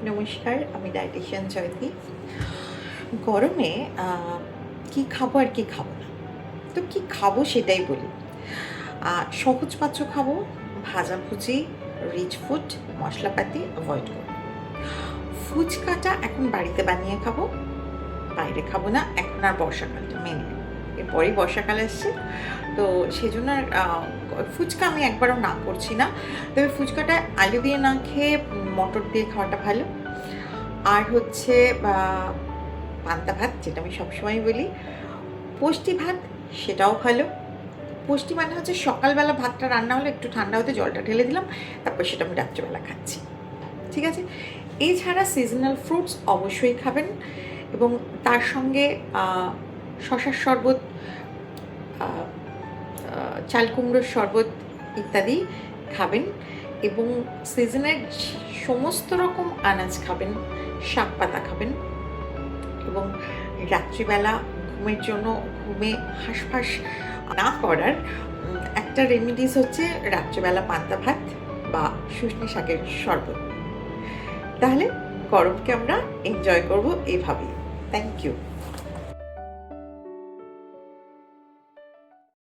নমস্কার, আমি ডায়েটিশিয়ান জয়তি। গরমে কি খাবো আর কি খাবো না, তো কি খাবো সেটাই বলি। সহজপাচ্য খাবো, ভাজাভুজি, রিচ ফুড, মশলাপাতি অ্যাভয়েড করবো। ফুচকাটা এখন বাড়িতে বানিয়ে খাবো, বাইরে খাবো না। এখন আর বর্ষাকালটা মেনে নেব, এরপরেই বর্ষাকাল আসছে, তো সেই জন্য আর ফুচকা আমি একবারও না করছি না। তবে ফুচকাটা আলু দিয়ে না খেয়ে মটর দিয়ে খাওয়াটা ভালো। আর হচ্ছে পান্তা ভাত, যেটা আমি সবসময় বলি। পুষ্টি ভাত, সেটাও ভালো। পুষ্টি মানে হচ্ছে সকালবেলা ভাতটা রান্না হলে একটু ঠান্ডা হতে জলটা ঢেলে দিলাম, তারপর সেটা আমি রাত্রিবেলা খাচ্ছি, ঠিক আছে। এছাড়া সিজনাল ফ্রুটস অবশ্যই খাবেন, এবং তার সঙ্গে শশার শরবত, চাল কুমড়োর শরবত ইত্যাদি খাবেন, এবং সিজনের সমস্ত রকম আনাজ খাবেন, শাক পাতা খাবেন। এবং রাত্রিবেলা ঘুমের জন্য, ঘুমে হাঁসফাঁস না করার একটা রেমিডিস হচ্ছে রাত্রিবেলা পান্তা ভাত বা শুষ্নি শাকের শরবত। তাহলে গরমকে আমরা এনজয় করব এইভাবেই। Thank you.